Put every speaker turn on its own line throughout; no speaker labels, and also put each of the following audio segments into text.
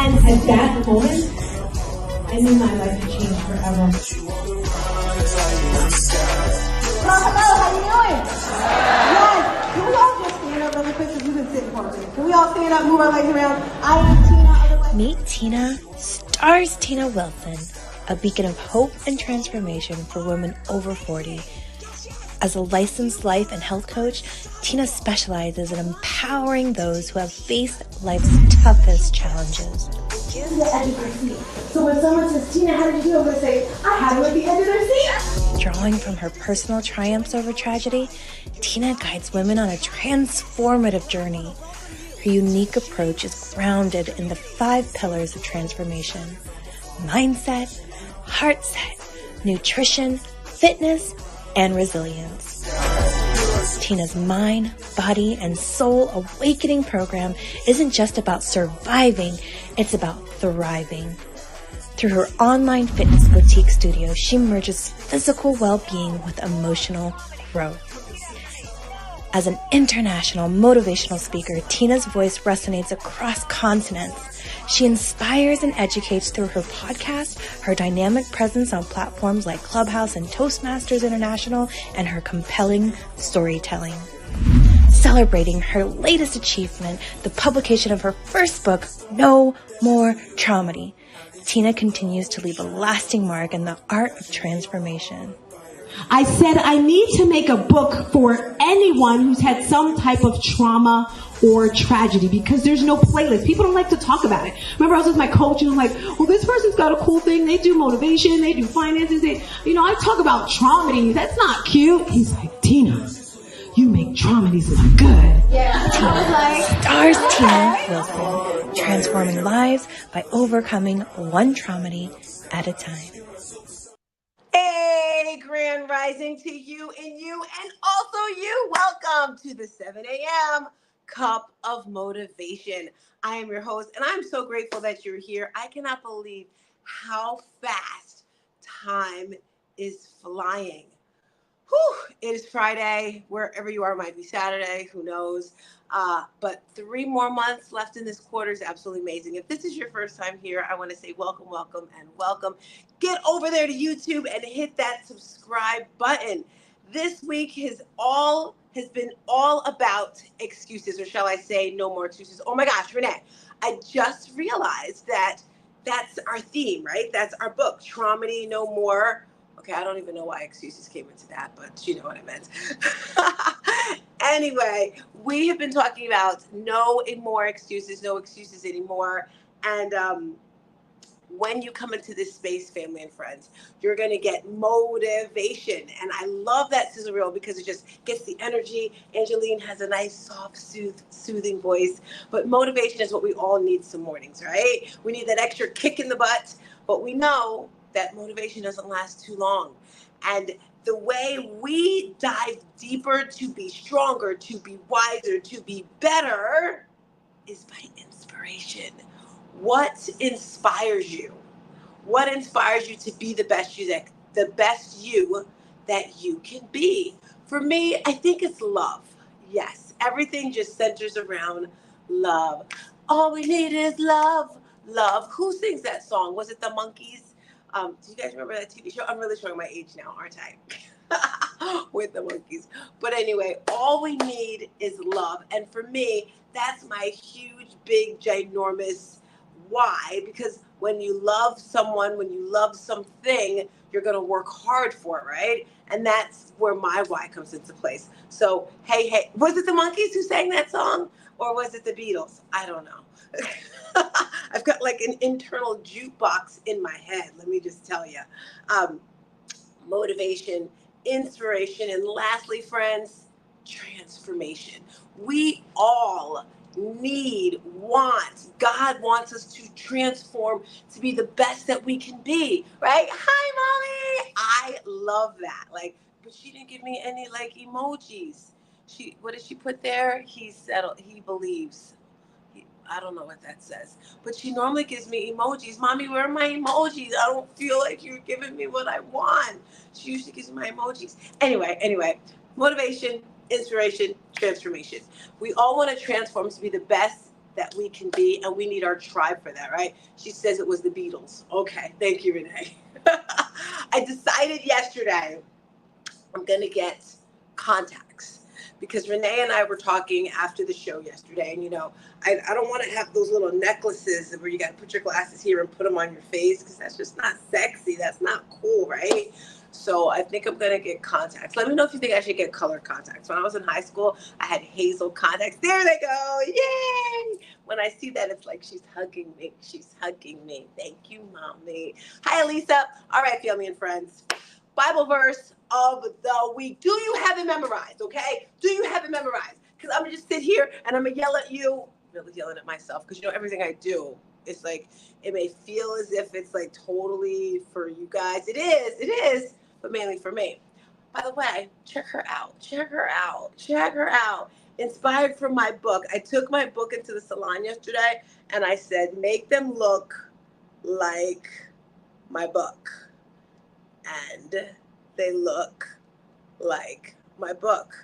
And at that moment, I knew my life had changed forever.
Hello, how you doing? Yes. Can we all just stand up really quick because we've been sitting for a minute? Can we all stand up, move our legs around? I am Tina.
Meet Tina, stars Tina Wilson, a beacon of hope and transformation for women over 40. As a licensed life and health coach, Tina specializes in empowering those who have faced life's toughest challenges.
The edge of their seat. So when someone says, Tina, how did you do? I'm going to say, I had it at the edge of their seat.
Drawing from her personal triumphs over tragedy, Tina guides women on a transformative journey. Her unique approach is grounded in the 5 pillars of transformation: mindset, heart set, nutrition, fitness, and resilience. Tina's mind, body, and soul awakening program isn't just about surviving, it's about thriving. Through her online fitness boutique studio, she merges physical well-being with emotional growth. As an international motivational speaker, Tina's voice resonates across continents. She inspires and educates through her podcast, her dynamic presence on platforms like Clubhouse and Toastmasters International, and her compelling storytelling. Celebrating her latest achievement, the publication of her first book, No More Traumedy, Tina continues to leave a lasting mark in the art of transformation.
I said I need to make a book for anyone who's had some type of trauma or tragedy, because there's no playlist. People don't like to talk about it. Remember, I was with my coach and I'm like, well, this person's got a cool thing. They do motivation. They do finances. I talk about traumedy. That's not cute. He's like, Tina, you make traumedies look good.
Yeah.
Stars Tina Wilson, transforming lives by overcoming one traumedy at a time.
Hey, Grand Rising to you and also you. Welcome to the 7 a.m. Cup of Motivation. I am your host, and I'm so grateful that you're here. I cannot believe how fast time is flying. Whew, it is Friday. Wherever you are, it might be Saturday. Who knows? But 3 more months left in this quarter is absolutely amazing. If this is your first time here, I want to say welcome, welcome, and welcome. Get over there to YouTube and hit that subscribe button. This week has been all about excuses, or shall I say no more excuses. Oh my gosh, Renee, I just realized that that's our theme, right? That's our book, Traumedy No More. Okay, I don't even know why excuses came into that, but you know what I meant. Anyway, we have been talking about no more excuses, no excuses anymore. And when you come into this space, family and friends, you're going to get motivation. And I love that sizzle reel because it just gets the energy. Angeline has a nice, soft, soothing voice. But motivation is what we all need some mornings, right? We need that extra kick in the butt. But we know that motivation doesn't last too long. And the way we dive deeper to be stronger, to be wiser, to be better is by inspiration. What inspires you? What inspires you to be the best you that you can be? For me, I think it's love. Yes, everything just centers around love. All we need is love, love. Who sings that song? Was it the Monkees? Do you guys remember that TV show? I'm really showing my age now, aren't I? With the Monkees. But anyway, all we need is love. And for me, that's my huge, big, ginormous why. Because when you love someone, when you love something, you're going to work hard for it, right? And that's where my why comes into place. So, hey, was it the Monkees who sang that song? Or was it the Beatles? I don't know. I've got like an internal jukebox in my head, let me just tell you. Motivation, inspiration, and lastly, friends, transformation. We all God wants us to transform to be the best that we can be, right? Hi, Mommy. I love that. But she didn't give me any emojis. What did she put there? He believes. I don't know what that says, but she normally gives me emojis. Mommy, where are my emojis? I don't feel like you're giving me what I want. She usually gives me my emojis. Anyway, motivation, inspiration, transformation. We all want to transform to be the best that we can be, and we need our tribe for that, right? She says it was the Beatles. Okay, thank you, Renee. I decided yesterday I'm going to get contacts because Renee and I were talking after the show yesterday. And, I don't want to have those little necklaces where you got to put your glasses here and put them on your face because that's just not sexy. That's not cool, right? So I think I'm going to get contacts. Let me know if you think I should get colored contacts. When I was in high school, I had hazel contacts. There they go. Yay! When I see that, it's like she's hugging me. She's hugging me. Thank you, Mommy. Hi, Elisa. All right, family and friends. Bible verse of the week. Do you have it memorized? Okay? Do you have it memorized? Because I'm going to just sit here and I'm going to yell at you. I'm really yelling at myself because, everything I do, it's like, it may feel as if it's like totally for you guys. It is, but mainly for me. By the way, check her out. Inspired from my book. I took my book into the salon yesterday and I said, make them look like my book. And they look like my book.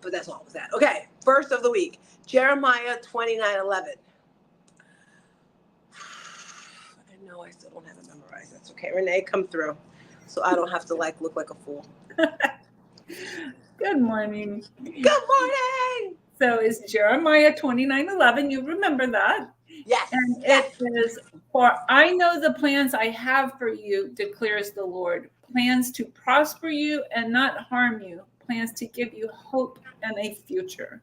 But that's all with that. Okay, verse of the week, Jeremiah 29:11. I know I still don't have it memorized. That's okay. Renee, come through so I don't have to look like a fool.
Good morning.
Good morning.
So it's Jeremiah 29:11. You remember that?
Yes.
And
yes.
it says, "For I know the plans I have for you, declares the Lord, plans to prosper you and not harm you, plans to give you hope and a future."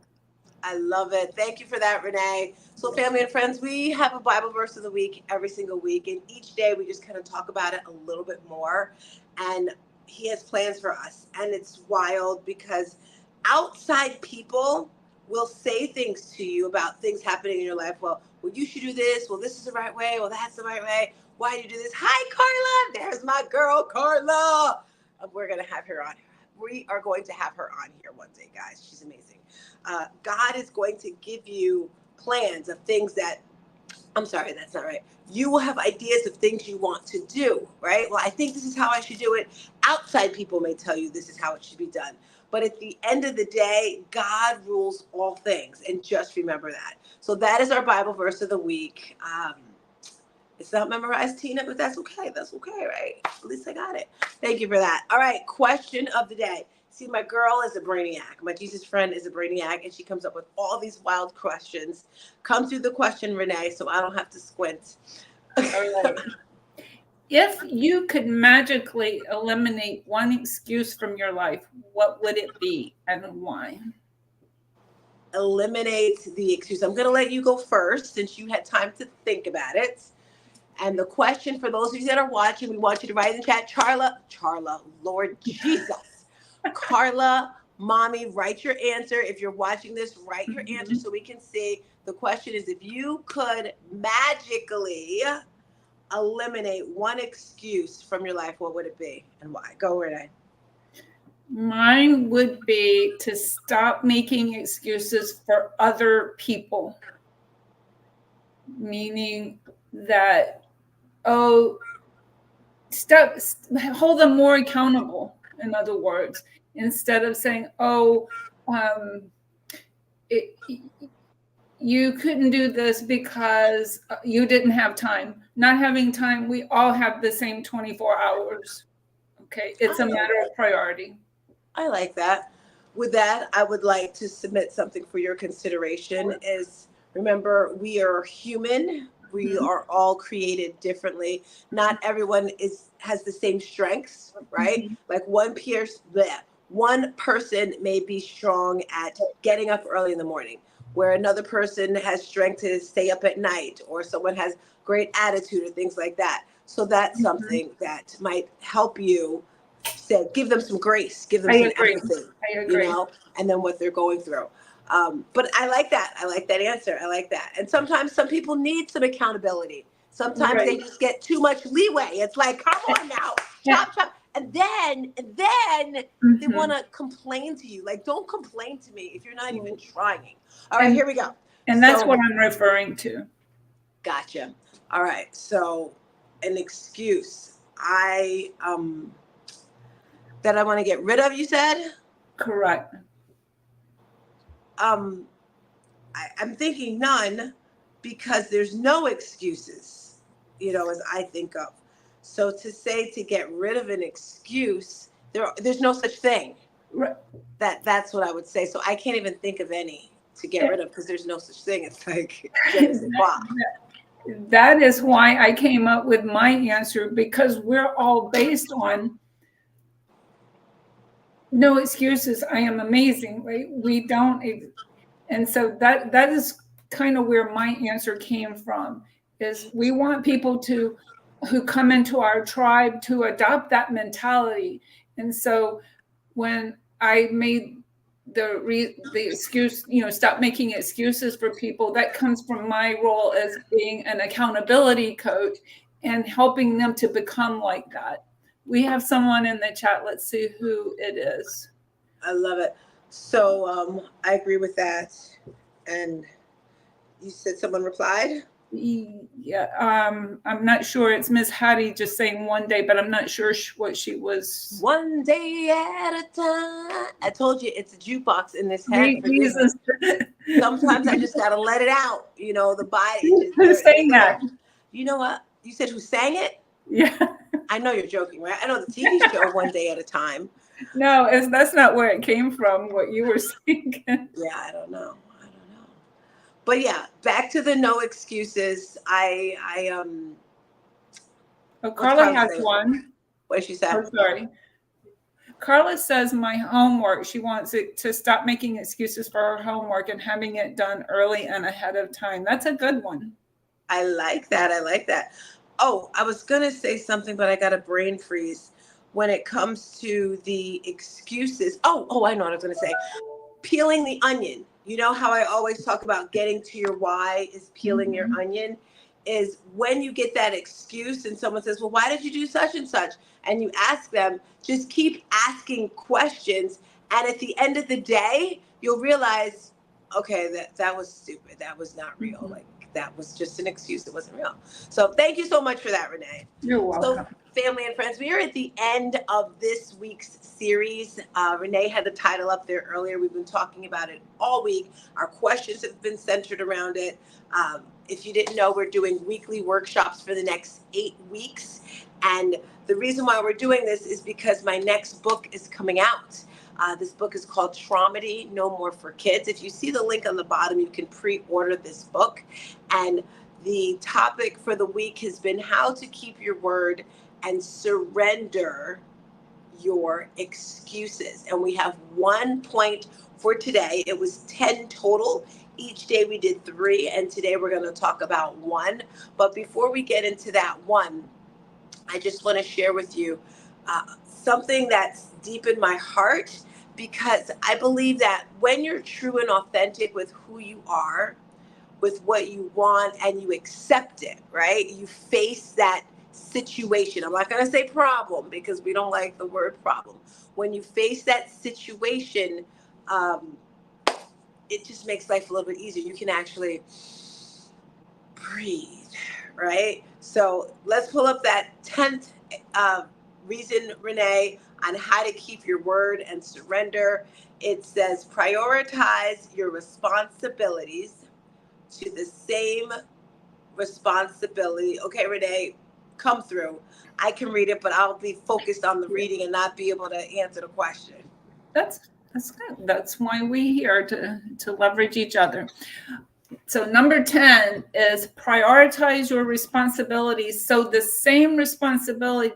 I love it. Thank you for that, Renee. So family and friends, we have a Bible verse of the week every single week. And each day we just kind of talk about it a little bit more. And he has plans for us. And it's wild because outside people will say things to you about things happening in your life. Well, you should do this. Well, this is the right way. Well, that's the right way. Why do you do this? Hi, Carla. There's my girl, Carla. We're going to have her on. We are going to have her on here one day, guys. She's amazing. God is going to give you plans of things that, I'm sorry, that's not right. You will have ideas of things you want to do, right? Well, I think this is how I should do it. Outside people may tell you this is how it should be done. But at the end of the day, God rules all things. And just remember that. So that is our Bible verse of the week. It's not memorized, Tina, but that's okay. That's okay, right? At least I got it. Thank you for that. All right, question of the day. See, my girl is a brainiac. My Jesus friend is a brainiac, and she comes up with all these wild questions. Come through the question, Renee, so I don't have to squint.
All right. If you could magically eliminate one excuse from your life, what would it be and why?
Eliminate the excuse. I'm going to let you go first since you had time to think about it. And the question for those of you that are watching, we want you to write in the chat, Charla, Lord Jesus. Carla, Mommy, write your answer. If you're watching this, write your answer so we can see. The question is, if you could magically eliminate one excuse from your life, what would it be and why? Go, Renee.
Mine would be to stop making excuses for other people. Meaning that, hold them more accountable, in other words, instead of saying, you couldn't do this because you didn't have time. Not having time, we all have the same 24 hours. Okay, it's a matter of priority.
I like that. With that, I would like to submit something for your consideration. Is remember, we are human. We are all created differently. Not everyone has the same strengths, right? Like one person may be strong at getting up early in the morning, where another person has strength to stay up at night, or someone has great attitude or things like that. So that's something that might help you. Said, give them some grace, give them some empathy, and then what they're going through. But I like that. I like that answer. I like that. And sometimes some people need some accountability. Sometimes they just get too much leeway. It's like, come on now, chop. And then they want to complain to you. Like, don't complain to me if you're not even trying. All right, here we go.
And that's what I'm referring to.
Gotcha. All right. So an excuse. That I want to get rid of, you said?
Correct.
I I'm thinking none, because there's no excuses, as I think of. So to say to get rid of an excuse, there's no such thing.
Right.
That's what I would say. So I can't even think of any to get rid of, because there's no such thing. It's like je ne sais pas.
That is why I came up with my answer, because we're all based on no excuses. I am amazing, right? We don't, and so that is kind of where my answer came from. Is we want people who come into our tribe to adopt that mentality. And so when I made the excuse, stop making excuses for people, that comes from my role as being an accountability coach and helping them to become like that. We have someone in the chat. Let's see who it is.
I love it. So I agree with that. And you said someone replied?
Yeah, I'm not sure. It's Miss Hattie just saying one day, but I'm not sure what she was.
One day at a time. I told you it's a jukebox in this head.
Jesus.
Sometimes I just gotta let it out. The body.
Who's saying that?
You know what? You said who sang it?
Yeah.
I know you're joking, right? I know the TV show One Day at a Time.
No, that's not where it came from. What you were saying.
Yeah, I don't know. But yeah, back to the no excuses.
Carla has one.
What did she say?
Oh, sorry. Carla says my homework. She wants it to stop making excuses for her homework and having it done early and ahead of time. That's a good one.
I like that. Oh, I was gonna say something, but I got a brain freeze when it comes to the excuses. Oh, I know what I was gonna say. Peeling the onion. You know how I always talk about getting to your why is peeling your onion? Is when you get that excuse and someone says, well, why did you do such and such? And you ask them, just keep asking questions. And at the end of the day, you'll realize, okay, that was stupid. That was not real. Like, that was just an excuse. It wasn't real. So thank you so much for that, Renee.
You're welcome.
So, family and friends, we are at the end of this week's series. Renee had the title up there earlier. We've been talking about it all week. Our questions have been centered around it. If you didn't know, we're doing weekly workshops for the next 8 weeks. And the reason why we're doing this is because my next book is coming out. This book is called Traumedy, No More for Kids. If you see the link on the bottom, you can pre-order this book. And the topic for the week has been how to keep your word and surrender your excuses. And we have 1 point for today. It was 10 total. Each day we did 3, and today we're going to talk about 1. But before we get into that 1, I just want to share with you something that's deep in my heart, because I believe that when you're true and authentic with who you are, with what you want, and you accept it, right? You face that situation. I'm not going to say problem, because we don't like the word problem. When you face that situation, it just makes life a little bit easier. You can actually breathe, right? So let's pull up that 10th reason, Renee, on how to keep your word and surrender. It says prioritize your responsibilities to the same responsibility. Okay, Renee, come through. I can read it, but I'll be focused on the reading and not be able to answer the question.
That's good. That's why we're here, to leverage each other. So number 10 is prioritize your responsibilities. So the same responsibility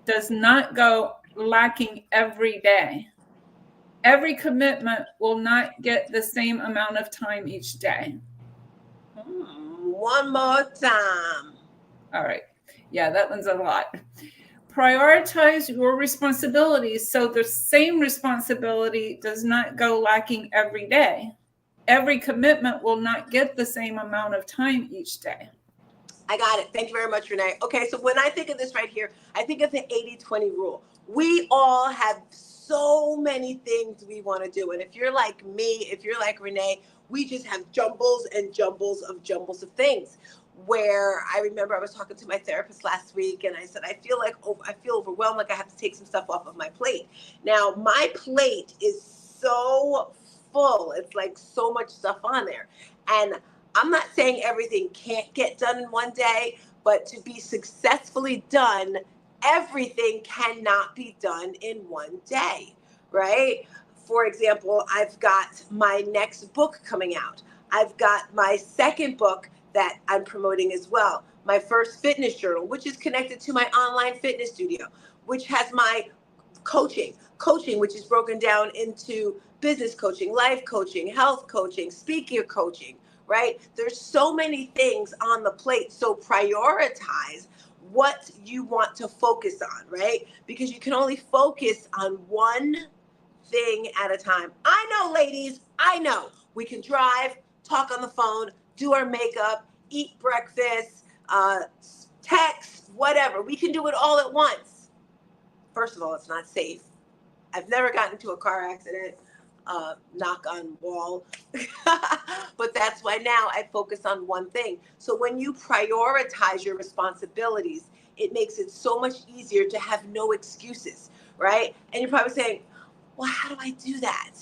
does not go lacking every day. Every commitment will not get the same amount of time each day.
One more time.
All right. Yeah, that one's a lot. Prioritize your responsibilities. So the same responsibility does not go lacking every day. Every commitment will not get the same amount of time each day.
I got it. Thank you very much, Renee. Okay, so when I think of this right here, I think of the 80-20 rule. We all have so many things we want to do. And if you're like me, if you're like Renee, we just have jumbles and jumbles of things. Where I remember I was talking to my therapist last week, and I said, I feel overwhelmed, like I have to take some stuff off of my plate. Now, my plate is so full. It's like so much stuff on there. And I'm not saying everything can't get done in one day, but to be successfully done, everything cannot be done in one day, right? For example, I've got my next book coming out. I've got my second book that I'm promoting as well. My first fitness journal, which is connected to my online fitness studio, which has my coaching, which is broken down into business coaching, life coaching, health coaching, speaker coaching, right? There's so many things on the plate. So prioritize what you want to focus on, right? Because you can only focus on one thing at a time. I know, ladies, I know. We can drive, talk on the phone, do our makeup, eat breakfast, text, whatever. We can do it all at once. First of all, it's not safe. I've never gotten into a car accident, knock on wall. But that's why now I focus on one thing. So when you prioritize your responsibilities, it makes it so much easier to have no excuses, right? And you're probably saying, well, how do I do that?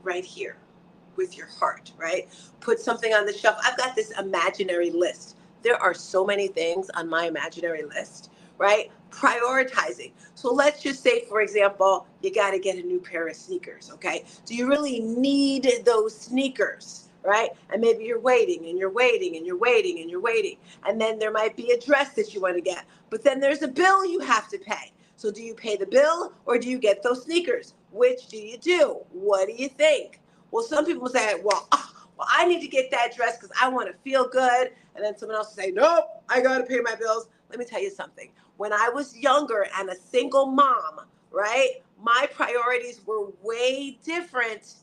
Right here with your heart, right? Put something on the shelf. I've got this imaginary list. There are so many things on my imaginary list, right? Prioritizing. So let's just say, for example, you got to get a new pair of sneakers, okay? Do you really need those sneakers, right? And maybe you're waiting and you're waiting and you're waiting and you're waiting. And then there might be a dress that you want to get, but then there's a bill you have to pay. So do you pay the bill or do you get those sneakers? Which do you do? What do you think? Well, some people say, well, I need to get that dress because I want to feel good. And then someone else will say, nope, I got to pay my bills. Let me tell you something. When I was younger and a single mom, right, my priorities were way different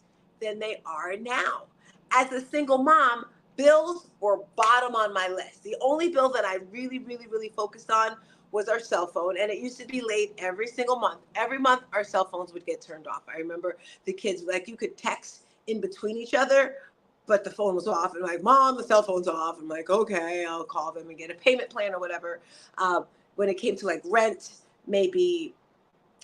than they are now. As a single mom, bills were bottom on my list. The only bill that I really focused on was our cell phone, and it used to be late every single month. Every month, our cell phones would get turned off. I remember the kids, like, you could text in between each other, but the phone was off. And like, Mom, the cell phone's off. I'm like, okay, I'll call them and get a payment plan or whatever. When it came to like rent, maybe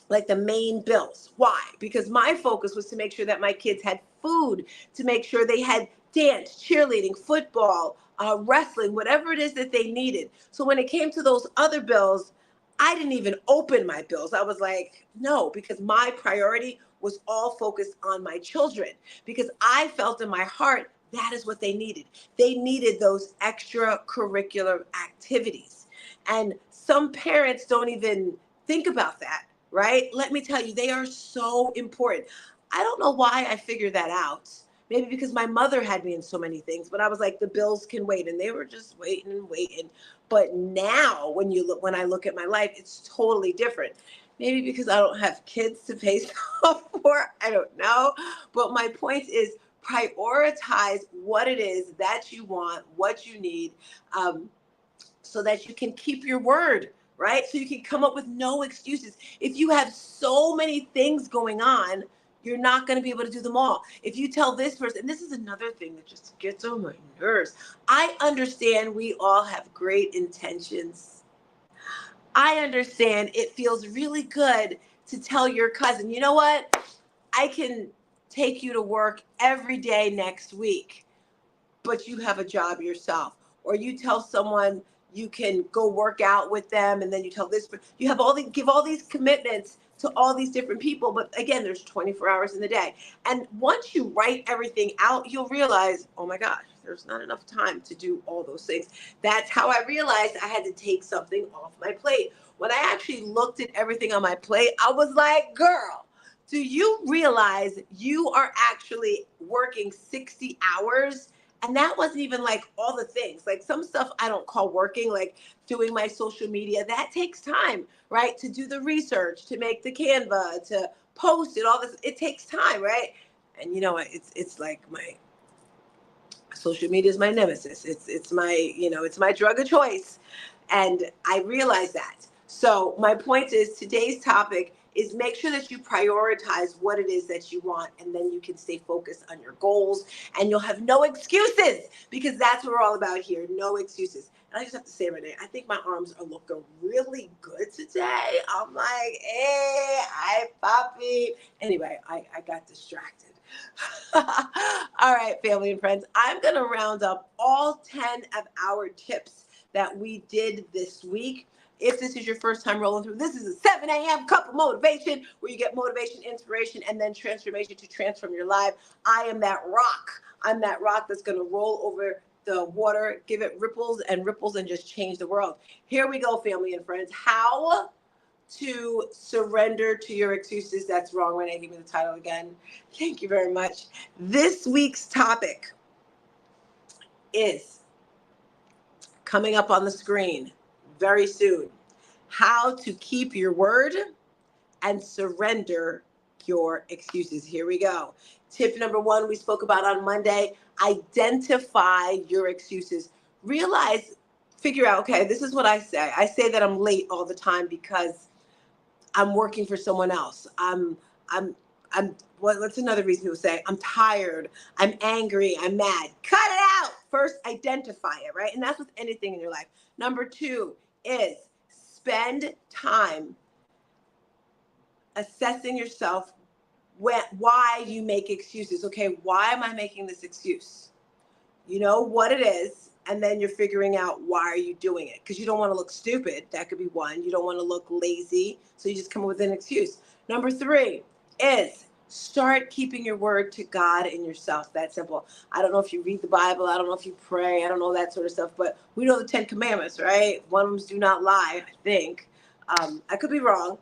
like the main bills. Why? Because my focus was to make sure that my kids had food, to make sure they had dance, cheerleading, football, wrestling, whatever it is that they needed. So when it came to those other bills, I didn't even open my bills. I was like, no, because my priority was all focused on my children, because I felt in my heart that is what they needed. They needed those extracurricular activities. And some parents don't even think about that, right? Let me tell you, they are so important. I don't know why I figured that out. Maybe because my mother had me in so many things, but I was like, the bills can wait, and they were just waiting and waiting. But now when I look at my life, it's totally different. Maybe because I don't have kids to pay stuff for, I don't know. But my point is, prioritize what it is that you want, what you need, so that you can keep your word, right? So you can come up with no excuses. If you have so many things going on, you're not going to be able to do them all. If you tell this person, and this is another thing that just gets on my nerves. I understand we all have great intentions. I understand it feels really good to tell your cousin, you know what? I can take you to work every day next week, but you have a job yourself. Or you tell someone you can go work out with them, and then you tell this, you have give all these commitments to all these different people. But again, there's 24 hours in the day. And once you write everything out, you'll realize, oh my gosh, there's not enough time to do all those things. That's how I realized I had to take something off my plate. When I actually looked at everything on my plate, I was like, girl, do you realize you are actually working 60 hours? And that wasn't even like all the things. Like some stuff I don't call working, like doing my social media. That takes time, right? To do the research, to make the Canva, to post it, all this. It takes time, right? And you know what? It's like my social media is my nemesis. It's my, it's my drug of choice. And I realize that. So my point is, today's topic is make sure that you prioritize what it is that you want, and then you can stay focused on your goals, and you'll have no excuses, because that's what we're all about here. No excuses. And I just have to say, Renee, I think my arms are looking really good today. I'm like, hey, hi, Poppy. Anyway, I got distracted. All right, family and friends, I'm going to round up all 10 of our tips that we did this week. If this is your first time rolling through, this is a 7 a.m. cup of motivation where you get motivation, inspiration, and then transformation to transform your life. I am that rock. I'm that rock that's going to roll over the water, give it ripples, and just change the world. Here we go, family and friends. How to surrender to your excuses. That's wrong, Renee. Give me the title again. Thank you very much. This week's topic is coming up on the screen very soon. How to keep your word and surrender your excuses. Here we go. Tip number 1, we spoke about on Monday. Identify your excuses. Figure out, okay, this is what I say. I say that I'm late all the time because I'm working for someone else. What's another reason people say? I'm tired. I'm angry. I'm mad. Cut it out. First, identify it, right? And that's with anything in your life. Number 2 is spend time assessing yourself why you make excuses. Okay, why am I making this excuse? You know what it is, and then you're figuring out why are you doing it, because you don't want to look stupid. That could be one. You don't want to look lazy, so you just come up with an excuse. Number 3 is start keeping your word to God and yourself. That simple. I don't know if you read the Bible. I don't know if you pray. I don't know that sort of stuff, but we know the 10 commandments, right? One of them is do not lie, I think. I could be wrong.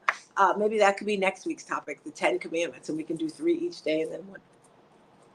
Maybe that could be next week's topic, the 10 commandments, and we can do 3 each day and then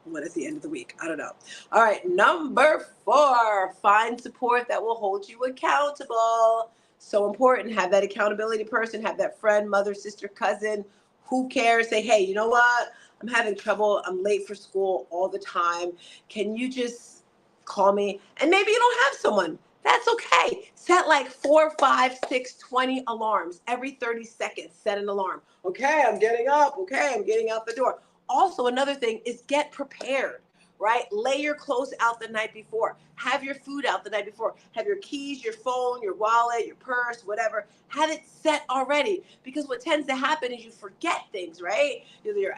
one at the end of the week. I don't know. All right. Number 4, find support that will hold you accountable. So important. Have that accountability person, have that friend, mother, sister, cousin, who cares? Say, hey, you know what? I'm having trouble. I'm late for school all the time. Can you just call me? And maybe you don't have someone. That's okay. Set like 4, 5, 6, 20 alarms every 30 seconds. Set an alarm. Okay, I'm getting up. Okay, I'm getting out the door. Also, another thing is get prepared, right? Lay your clothes out the night before. Have your food out the night before. Have your keys, your phone, your wallet, your purse, whatever. Have it set already. Because what tends to happen is you forget things, right? You're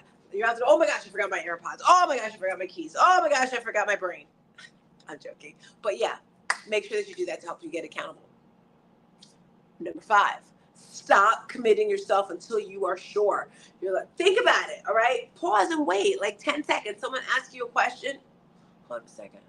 out there, oh my gosh, I forgot my AirPods. Oh my gosh, I forgot my keys. Oh my gosh, I forgot my brain. I'm joking. But yeah, make sure that you do that to help you get accountable. Number 5, stop committing yourself until you are sure. You're like, think about it, all right? Pause and wait, like 10 seconds. Someone asks you a question. Hold on a second.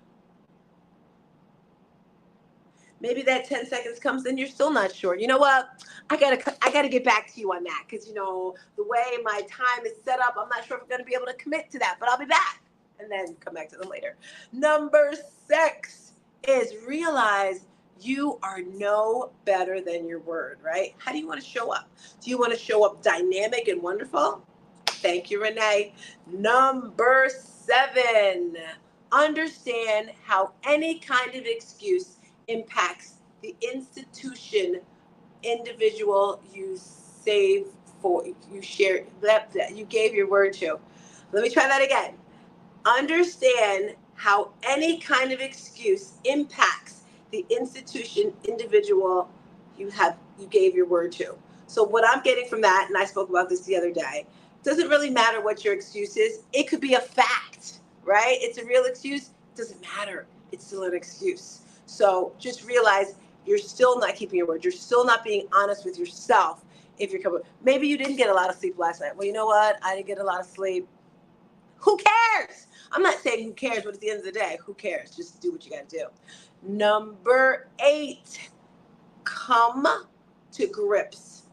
Maybe that 10 seconds comes and you're still not sure. You know what? I gotta get back to you on that, because you know the way my time is set up, I'm not sure if I'm gonna be able to commit to that, but I'll be back, and then come back to them later. Number 6 is realize you are no better than your word, right? How do you want to show up? Do you want to show up dynamic and wonderful? Thank you, Renee. Number 7, understand how any kind of excuse impacts the institution, individual you you gave your word to. Let me try that again. Understand how any kind of excuse impacts the institution, individual you gave your word to. So what I'm getting from that, and I spoke about this the other day, doesn't really matter what your excuse is. It could be a fact, right? It's a real excuse. It doesn't matter. It's still an excuse. So just realize you're still not keeping your word. You're still not being honest with yourself. If you're coming, maybe you didn't get a lot of sleep last night. Well, you know what? I didn't get a lot of sleep. Who cares? I'm not saying who cares, but at the end of the day, who cares? Just do what you got to do. Number 8, come to grips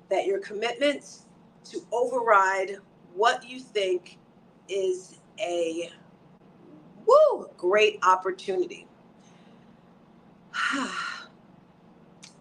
that your commitment to override what you think is a great opportunity.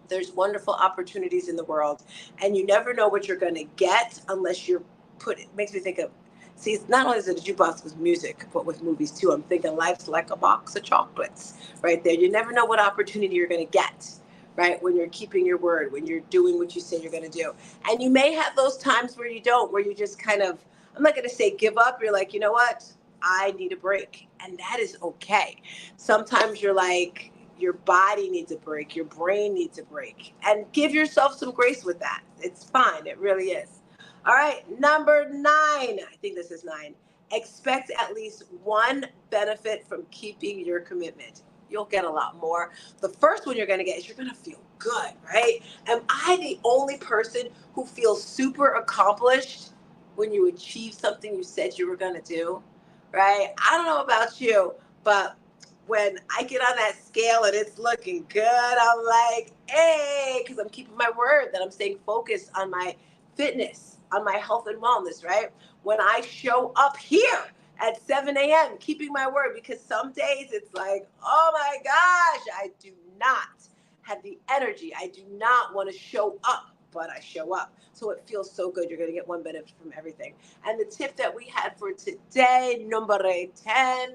There's wonderful opportunities in the world, and you never know what you're going to get unless you're it makes me think of, see, not only is it a jukebox with music, but with movies too. I'm thinking life's like a box of chocolates right there. You never know what opportunity you're going to get, right? When you're keeping your word, when you're doing what you say you're going to do. And you may have those times where you don't, where you just kind of, I'm not going to say give up. You're like, you know what? I need a break. And that is okay. Sometimes you're like, your body needs a break. Your brain needs a break. And give yourself some grace with that. It's fine. It really is. All right. Number 9. I think this is 9. expect at least one benefit from keeping your commitment. You'll get a lot more. The first one you're going to get is you're going to feel good, right? Am I the only person who feels super accomplished when you achieve something you said you were going to do, right? I don't know about you, but when I get on that scale and it's looking good, I'm like, hey, because I'm keeping my word, that I'm staying focused on my fitness, on my health and wellness, right? When I show up here at 7 a.m., keeping my word, because some days it's like, oh my gosh, I do not have the energy. I do not want to show up, but I show up. So it feels so good. You're going to get one benefit from everything. And the tip that we had for today, number 10,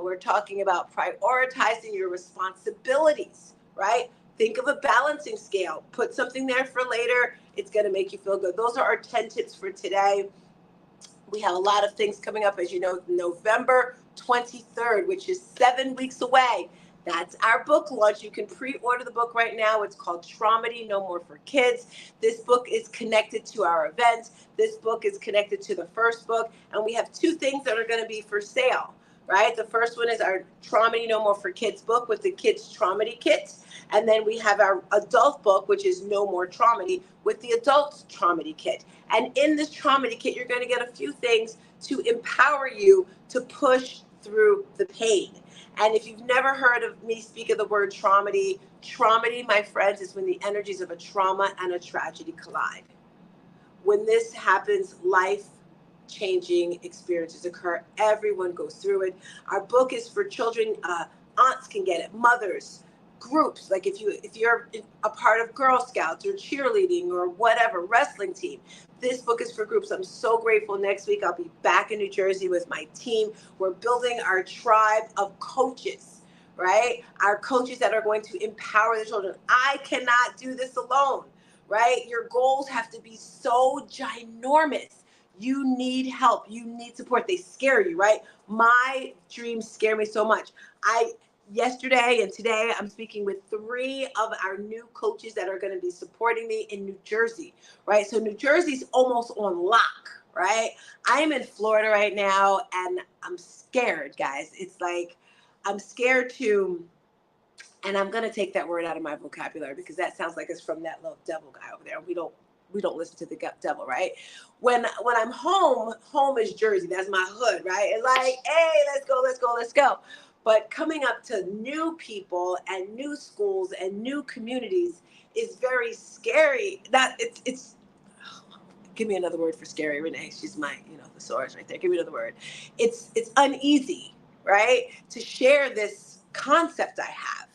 we're talking about prioritizing your responsibilities, right? Think of a balancing scale. Put something there for later. It's going to make you feel good. Those are our 10 tips for today. We have a lot of things coming up, as you know, November 23rd, which is 7 weeks away. That's our book launch. You can pre-order the book right now. It's called Traumedy, No More for Kids. This book is connected to our event. This book is connected to the first book. And we have two things that are going to be for sale, right? The first one is our Traumedy, No More for Kids book with the Kids Traumedy Kit. And then we have our adult book, which is No More Traumedy, with the Adult Traumedy Kit. And in this Traumedy Kit, you're going to get a few things to empower you to push through the pain. And if you've never heard of me speak of the word traumedy, my friends, is when the energies of a trauma and a tragedy collide. When this happens, life-changing experiences occur. Everyone goes through it. Our book is for children. Aunts can get it, mothers, groups, like if you're a part of Girl Scouts or cheerleading or whatever, wrestling team. This book is for groups. I'm so grateful. Next week I'll be back in New Jersey with my team. We're building our tribe of coaches, right? Our coaches that are going to empower the children. I cannot do this alone, right? Your goals have to be so ginormous. You need help. You need support. They scare you, right? My dreams scare me so much. Yesterday and today, I'm speaking with 3 of our new coaches that are going to be supporting me in New Jersey, right? So New Jersey's almost on lock, right? I'm in Florida right now, and I'm scared, guys. It's like I'm scared to, and I'm going to take that word out of my vocabulary because that sounds like it's from that little devil guy over there. We don't listen to the devil, right? When I'm home is Jersey. That's my hood, right? It's like, hey, let's go. But coming up to new people and new schools and new communities is very scary. That it's give me another word for scary, Renee. She's my, thesaurus right there. Give me another word. It's uneasy, right? To share this concept I have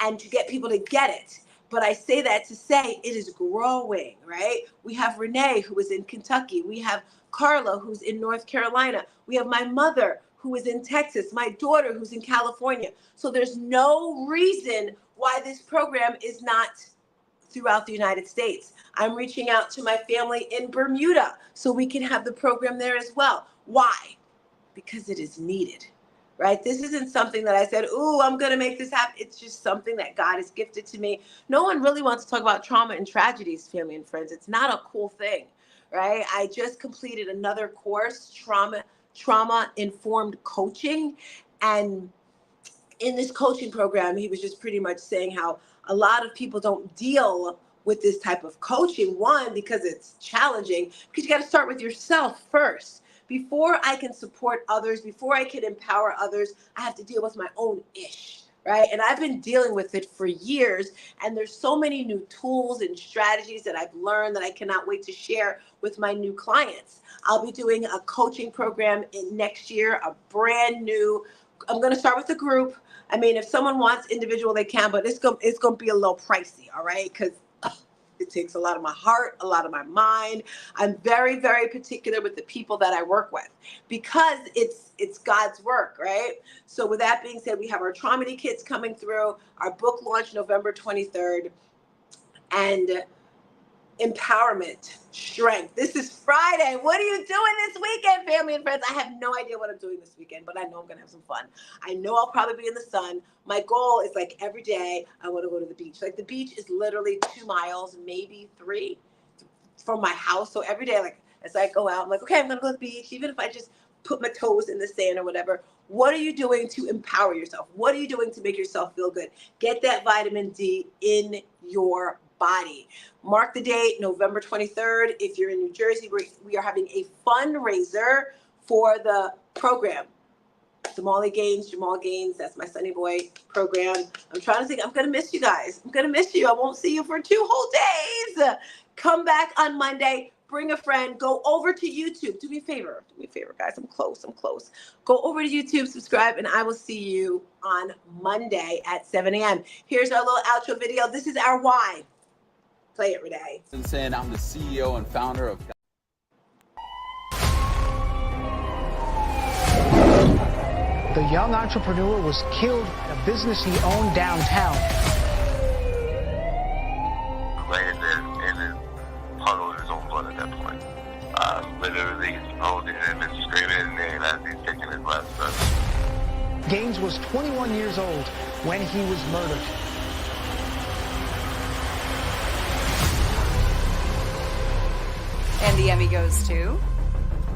and to get people to get it. But I say that to say it is growing, right? We have Renee, who is in Kentucky. We have Carla, who's in North Carolina. We have my mother, who is in Texas, my daughter, who's in California. So there's no reason why this program is not throughout the United States. I'm reaching out to my family in Bermuda so we can have the program there as well. Why? Because it is needed, right? This isn't something that I said, ooh, I'm going to make this happen. It's just something that God has gifted to me. No one really wants to talk about trauma and tragedies, family and friends. It's not a cool thing, right? I just completed another course, trauma-informed coaching. And in this coaching program, he was just pretty much saying how a lot of people don't deal with this type of coaching. One, because it's challenging, because you got to start with yourself first. Before I can support others, before I can empower others, I have to deal with my own ish, right? And I've been dealing with it for years. And there's so many new tools and strategies that I've learned that I cannot wait to share with my new clients. I'll be doing a coaching program in next year, a brand new. I'm going to start with a group. I mean, if someone wants individual, they can, but it's going to be a little pricey, all right? Because it takes a lot of my heart, a lot of my mind. I'm very, very particular with the people that I work with because it's God's work, right? So with that being said, we have our Traumedy Kits coming through, our book launch November 23rd, and empowerment, strength. This is Friday. What are you doing this weekend, family and friends? I have no idea what I'm doing this weekend, but I know I'm going to have some fun. I know I'll probably be in the sun. My goal is like every day I want to go to the beach. Like the beach is literally 2 miles, maybe 3 from my house. So every day, like as I go out, I'm like, okay, I'm going to go to the beach. Even if I just put my toes in the sand or whatever. What are you doing to empower yourself? What are you doing to make yourself feel good? Get that vitamin D in your body. Mark the date, November 23rd. If you're in New Jersey, we are having a fundraiser for the program. Jamal Gaines, that's my Sunny Boy program. I'm trying to think, I'm going to miss you guys. I'm going to miss you. I won't see you for 2 whole days. Come back on Monday. Bring a friend. Go over to YouTube. Do me a favor, guys. I'm close. Go over to YouTube, subscribe, and I will see you on Monday at 7 a.m. Here's our little outro video. This is our why. Play it, Renee.
And saying I'm the CEO and founder of.
The young entrepreneur was killed at a business he owned downtown.
Laying there in his puddle of his own blood at that point. Literally holding him and screaming his name as he's taking his last breath.
Gaines was 21 years old when he was murdered.
And the Emmy goes to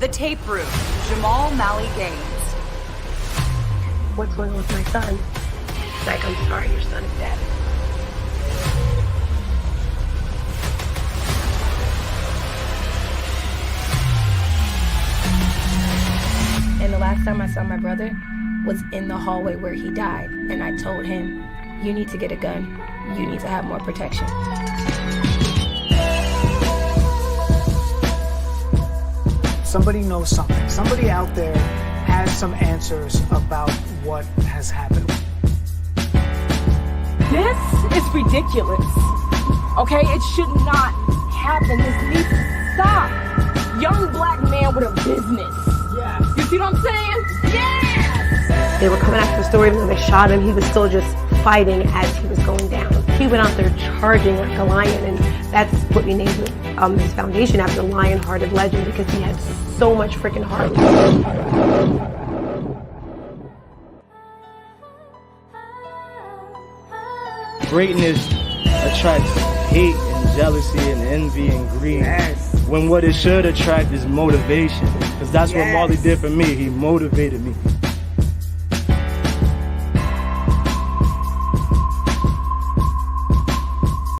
The Tape Room, Jamal Mally Gaines.
What's going on with my son? Like, I'm sorry, your son is dead.
And the last time I saw my brother was in the hallway where he died. And I told him, you need to get a gun. You need to have more protection.
Somebody knows something. Somebody out there has some answers about what has happened.
This is ridiculous. Okay, it should not happen. This needs to stop. Young black man with a business. Yeah. You see what I'm saying? Yes!
They were coming after the store, even though they shot him, he was still just fighting as he was going down. He went out there charging like a lion, and that's what we named his foundation after, Lion-Hearted Legend, because he had so much freaking heart.
Greatness attracts hate and jealousy and envy and greed. Yes. When what it should attract is motivation. Because that's what Marley did for me. He motivated me.